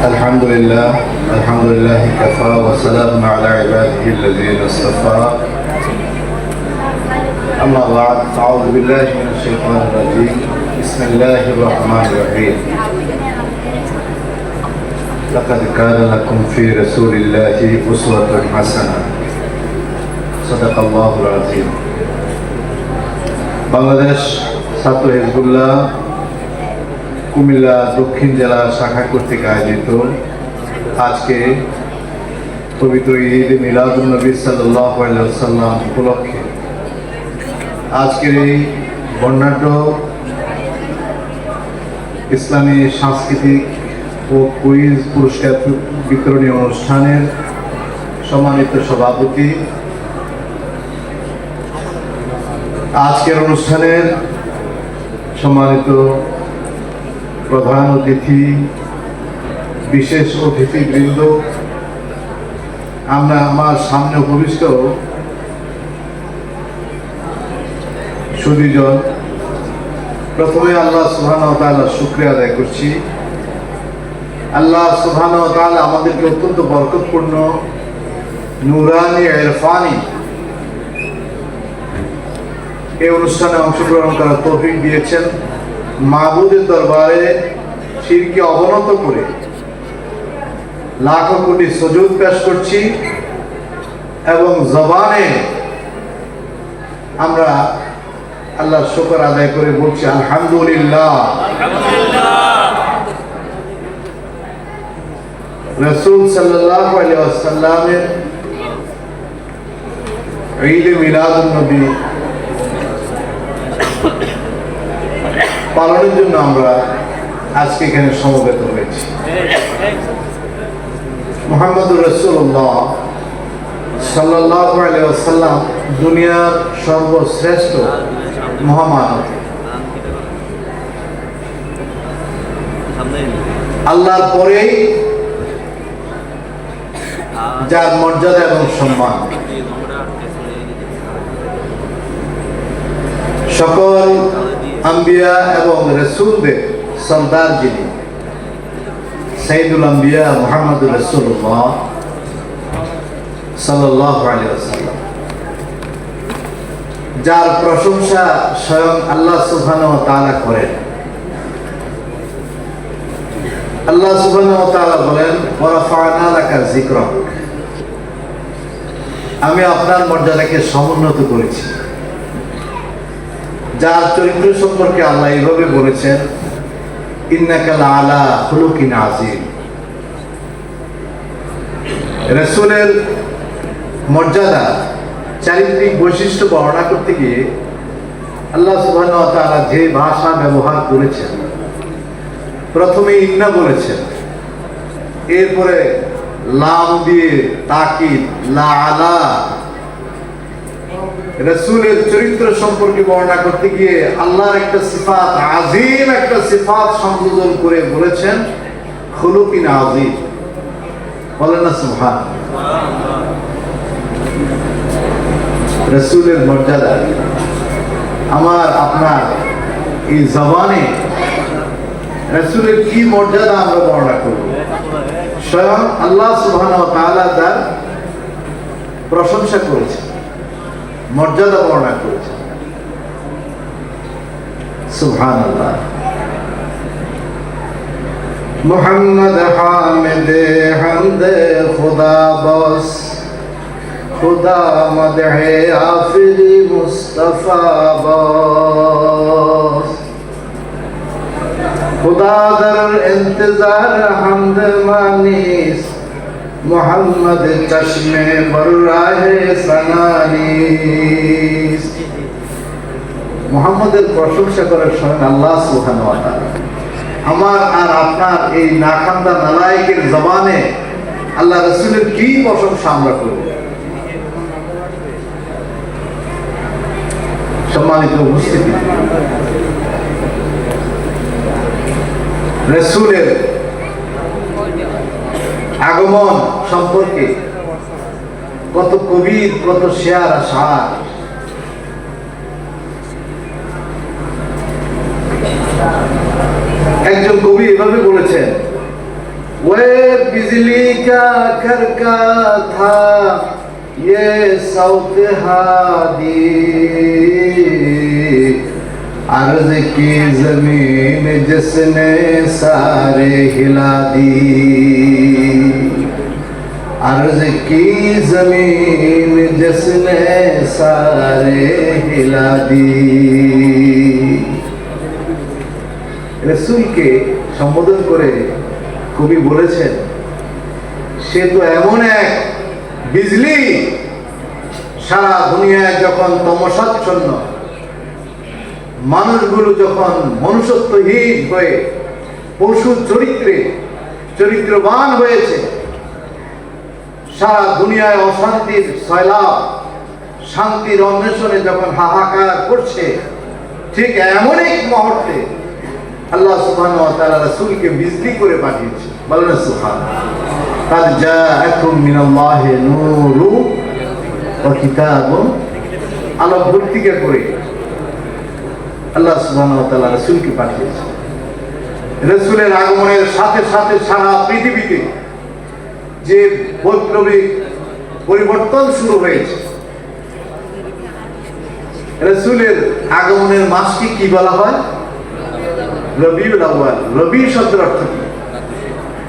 الحمد لله كفى وسلام على عباده الذين اصطفى أما بعد أعوذ بالله من الشيطان الرجيم بسم الله الرحمن الرحيم لقد كان لكم في رسول الله أسوة حسنة صدق الله العظيم বাংলাদেশ ছাত্র হিজবুল্লাহ কুমিল্লা দক্ষিণ জেলা শাখা কর্তৃক আয়োজিত আজকে পবিত্র ঈদ মিলাদুন্নবী সাল্লাল্লাহু আলাইহি ওয়াসাল্লাম উপলক্ষে আজকের এই বর্ণাঢ্য ইসলামী সাংস্কৃতিক ও কুইজ পুরস্কার বিতরণী অনুষ্ঠানের সম্মানিত সভাপতি, আজকের অনুষ্ঠানের সম্মানিত প্রধান অতিথি, বিশেষ অতিথিবৃন্দ, আমার সামনে উপবিষ্ট সুধীজন, প্রথমে আল্লাহ সুবহানাহু ওয়া তাআলার শুকরিয়া আদায় করছি। আল্লাহ সুবহানাহু ওয়া তাআলা আমাদেরকে অত্যন্ত বরকতপূর্ণ নূরানি ইরফানি এই অনুষ্ঠানে অংশগ্রহণ করার তৌফিক দিয়েছেন। মাবুদের দরবারে শিরকে অবনত করে লাখো কোটি সুজুদ পেশ করছি এবং জবানে আমরা আল্লাহর শুকর আদায় করে বলছি আলহামদুলিল্লাহ। রাসূল সাল্লাল্লাহু আলাইহি ওয়াসাল্লামের ঈদ মিলাদুন-নবী পালনের জন্য আমরা আজকে এখানে সমবেত হয়েছি। মুহাম্মদুর রাসূলুল্লাহ সাল্লাল্লাহু আলাইহি ওয়াসাল্লাম দুনিয়ার সর্বশ্রেষ্ঠ মহামানব, আল্লাহর পরেই যার মর্যাদা এবং সম্মান। সকল আম্বিয়া এবং রাসূলদের সরদার যিনি সাইয়্যিদুল আম্বিয়া মুহাম্মদুর রাসূলুল্লাহ সাল্লাল্লাহু আলাইহি ওয়াসাল্লাম, যার প্রশংসা স্বয়ং আল্লাহ সুবহানাহু ওয়া তাআলা করেন। আল্লাহ সুবহানাহু ওয়া তাআলা বলেন ওয়া রাফা'না লাকা যিকরাক, আমি আপনার মর্যাদাকে সমুন্নত করেছি। যার চরিত্র সম্পর্কে আল্লাহ এইভাবে বলেছেন ইন্নাকা লাআলা খুলুকিন আযীম। রাসূলের মর্যাদা, চারিত্রিক বৈশিষ্ট্য বর্ণনা করতে গিয়ে আল্লাহ সুবহানাহু ওয়া তাআলা যে ভাষা ব্যবহার করেছেন, প্রথমে ইন্না বলেছেন, এরপরে লাম দিয়ে তাকিদ লাআলা। রাসূলের চরিত্র সম্পর্কে বর্ণনা করতে গিয়ে আল্লাহর একটা সিফাত, আযীম একটা সিফাত সংযোজন করে বলেছেন খুলুকিন আযীম। বলেন না সুবহানাল্লাহ। রাসূলের মর্যাদা আমার আপনার এই জবানে রাসূলের কি মর্যাদা আমরা বর্ণনা করব? স্বয়ং আল্লাহ সুবহানাহু ওয়া তাআলা তার প্রশংসা করেছেন, মর্যাদা বর্ণনা করেছে। সুবহানাল্লাহ। মুহাম্মদ হামিদ হামদে খুদা বস, খুদা মদহে আফিরি মুস্তাফা বস, খুদা দর ইন্তজার হামদ মানিস, মুহাম্মদ চশমে বররাহে সানানিস। মুহাম্মদের প্রশংসা করেন স্বয়ং আল্লাহ সুবহানাহু ওয়া তাআলা। আমার আর আপনার এই নাখান্দা নালায়েকের জবানে আল্লাহ রাসূলের কি প্রশংসা আমরা করব? সম্মানিত উপস্থিতি, রাসূলের আগমন সম্পর্কে কত কবির কত শেয়ার আশার। একজন কবি এভাবে বলেছেন वे बिजली का करका था ये सौत हादी, अर्ज की जमीन जिसने सारे हिला दी, अर्ज की जमीन जिसने सारे हिला दी। রসূলকে সম্বোধন করে কবি বলেছেন, সে তো এমন এক বিজলি, সারা দুনিয়ায় যখন তমসাচ্ছন্ন, মানুষগুলো যখন মনুষ্যত্বহীন হয়ে পশু চরিত্রবান হয়েছে, সারা দুনিয়ায় অশান্তির সয়লাব, শান্তির অন্বেষণে যখন হাহাকার করছে, ঠিক এমন এক মুহূর্তে আল্লাহ সুবহানাহু ওয়া তাআলা রাসূলকে বিজলি করে পাঠিয়েছে। বলেন সুবহানাল্লাহ। কাদ জাআকুম মিনাল্লাহি নূরু ওয়া কিতাবুন, আলোক বর্তিকা করে আল্লাহ সুবহানাহু ওয়া তাআলা রাসূলকে পাঠিয়েছে। রাসূলের আগমনের সাথে সাথে সারা পৃথিবীতে যে বৈপ্লবিক পরিবর্তন শুরু হয়েছে। রাসূলের আগমনের মাসকে কি বলা হয়? রবিউল আউয়াল। রবি শব্দের অর্থ কি?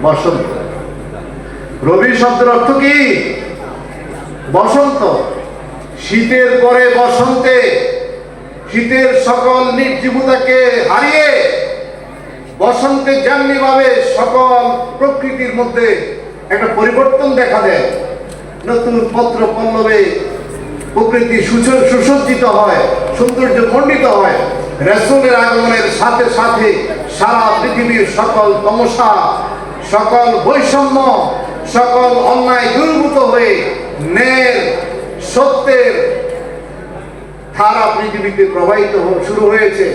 বসন্ত। রবি শব্দের অর্থ কি? বসন্ত। শীতের পরে বসন্তে, শীতের সকল নির্জীবতাকে হারিয়ে বসন্তে যেমনি ভাবে সকল প্রকৃতির মধ্যে একটা পরিবর্তন দেখা দেয়, নতুন পত্র পল্লবে প্রকৃতি সুসজ্জিত হয়, সৌন্দর্য মণ্ডিত হয়, রাসূলের আগমনের সাথে সাথে সারা পৃথিবীর সকল তমসা, সকল বৈষম্য, সকল অন্যায় দূরীভূত হয়ে ন্যায়ের সত্যের ধারা পৃথিবীতে প্রবাহিত শুরু হয়েছে।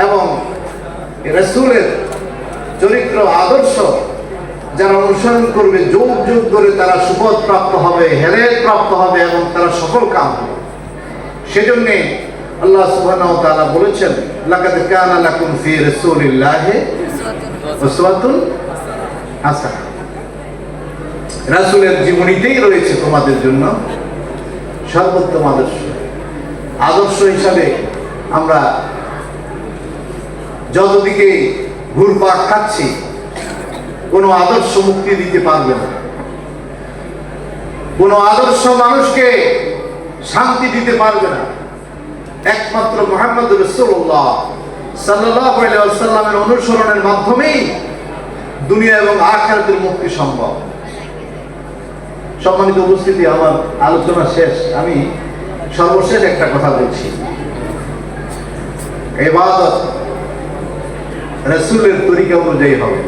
এবং রাসূলের চরিত্র আদর্শ যারা অনুসরণ করবে, যুগ যুগ ধরে তারা সুপথ প্রাপ্ত হবে, হেদায়েত প্রাপ্ত হবে এবং তারা সফল কাম হবে। সেজন্য আল্লাহ সুবহানাহু ওয়া তাআলা বলেছেন, লাকাদ কানা লাকুম ফি রাসূলিল্লাহি উসওয়াতুন হাসানাহ। রাসূলের জীবনীতেই রয়েছে তোমাদের জন্য সর্বোত্তম আদর্শ। আদর্শ হিসাবে আমরা যতদিকে ঘুরপাক খাচ্ছি, কোনো আদর্শ মুক্তি দিতে পারবে না, কোনো আদর্শ মানুষকে শান্তি দিতে পারবে না। একমাত্র মুহাম্মদ রাসূলুল্লাহ সাল্লাল্লাহু আলাইহি ওয়াসাল্লামের অনুসরণের মাধ্যমেই দুনিয়া এবং আখিরাতের মুক্তি সম্ভব। সম্মানিত উপস্থিতি, আমার আলোচনা শেষ। আমি সর্বশেষ একটা কথা বলছি। ইবাদত রাসূলের তরিকা অনুযায়ী হবে।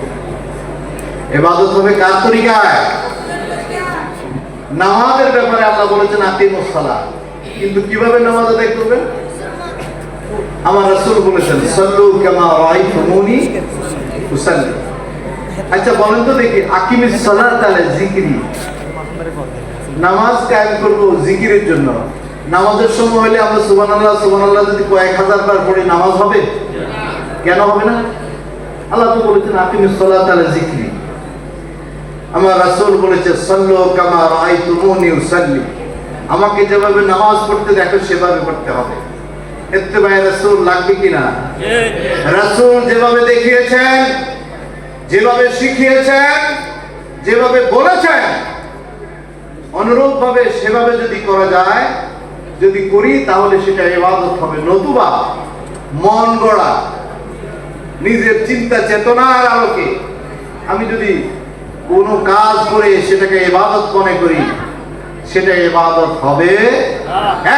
ইবাদত হবে কার তরিকায়? নামাজের ব্যাপারে আল্লাহ বলেছেন আকিমুস সালাহ, কিন্তু কিভাবে নামাজ আদায় করবেন? আমার রাসূল বলেছেন সাল্লু কামা রাআইতুমুনি উসাল্লি। আচ্ছা বলেন তো দেখি, আকিমিস সালাত আলা যিকরি, নামাজ কায়েম করব জিকিরের জন্য। নামাজের সময় হলে আমরা সুবহানাল্লাহ সুবহানাল্লাহ যদি কয়েক হাজার বার পড়ি, নামাজ হবে? কেন হবে না? আল্লাহ তো বলেছেন আকিমিস সালাত আলা যিকরি। আমার রাসূল বলেছে সাল্লু কামা রাআইতুমুনি উসাল্লি, আমাকে যেভাবে নামাজ পড়তে দেখো সেভাবে পড়তে হবে। ইত্তেবায়ে রাসূল লাগবে কিনা? রাসূল যেভাবে দেখিয়েছেন, যেভাবে শিখিয়েছেন, যেভাবে বলেছেন, অনুরূপ ভাবে সেভাবে যদি করা যায়, যদি করি, তাহলে সেটা ইবাদত হবে। নতুবা মন গড়া নিজের চিন্তা চেতনার আলোকে আমি যদি কোনো কাজ করে সেটাকে ইবাদত মনে করি, সেটা ইবাদত হবে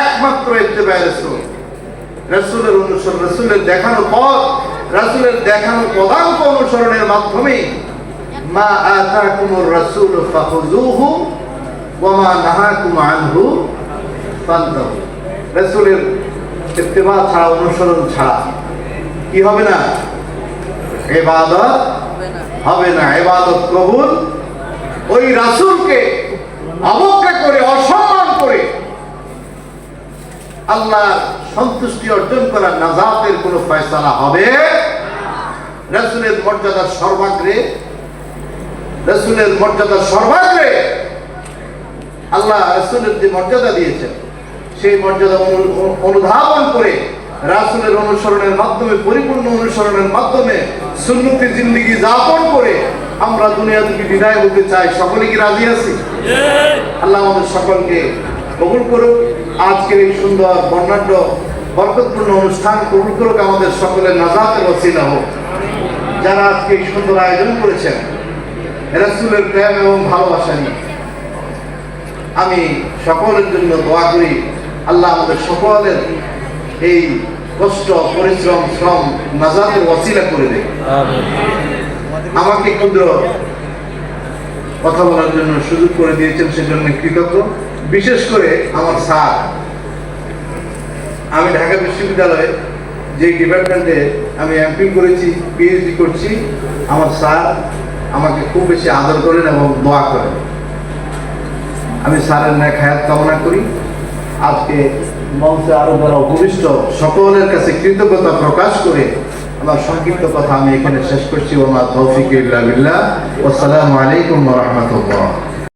একমাত্র ইত্তেবায়ে রাসূল, রাসূলের অনুসরণ, রাসূলের দেখানো পথ, রাসূলের দেখানো পদাঙ্ক অনুসরণের মাধ্যমে। মা আতাকুমুর রাসূল ফাখুযুহু ওয়া মা নাহাকুম আনহু ফান্তাহু। রাসূলের ইত্তেবা ছাড়া, অনুসরণ ছাড়া কি হবে না? ইবাদত হবে না। ইবাদত কবুল ওই রাসূলকে অবজ্ঞা করে, অসম্মান করে আল্লাহর সন্তুষ্টি অর্জন করার নাজাতের কোনো ফয়সালা হবে। রাসূলের মর্যাদার সর্বাগ্রে রাসূলের মর্যাদা সর্বাগ্রে। আল্লাহ রাসূলের যে মর্যাদা দিয়েছেন সেই মর্যাদা অনুধাবন করে রাসূলের অনুসরণের মাধ্যমে, পরিপূর্ণ অনুসরণের মাধ্যমে সুন্নতি জিন্দেগি যাপন করে আমরা দুনিয়া থেকে বিদায় হতে চাই। সকলে কি রাজি আছি? আল্লাহ আমাদের সকলকে কবুল করুক। আজকের এই সুন্দর বর্ণাঢ্য বরকতপূর্ণ অনুষ্ঠান কবুল করুক, আমাদের সকলের নাজাতের ওসিলা হোক। যারা আজকে এই সুন্দর আয়োজন করেছেন রাসূলের প্রেম এবং ভালোবাসা নিয়ে, আমি সকলের জন্য দোয়া করি আল্লাহ আমাদের সকলের এই কষ্ট, পরিশ্রম, শ্রম নাজাতের ওসিলা করে দেয়। আমাকে ক্ষুদ্র কথা বলার জন্য সুযোগ করে দিয়েছেন, সেজন্য কৃতজ্ঞ। বিশেষ করে আমার স্যার, আমি ঢাকা বিশ্ববিদ্যালয়ে যে ডিপার্টমেন্টে আমি এমফিল করেছি, পিএইচডি করছি, আমার স্যার আমাকে খুব বেশি আদর করেন এবং দোয়া করেন। আমি স্যারের নেক হায়াত কামনা করি। আজকে মঞ্চে আরো যারা উপবিষ্ট সকলের কাছে কৃতজ্ঞতা প্রকাশ করে আমার সংক্ষিপ্ত কথা আমি এখানে শেষ করছি। ওয়া মা তৌফিক ইল্লা বিল্লাহ। আসসালামু আলাইকুম ওয়া রাহমাতুল্লাহ।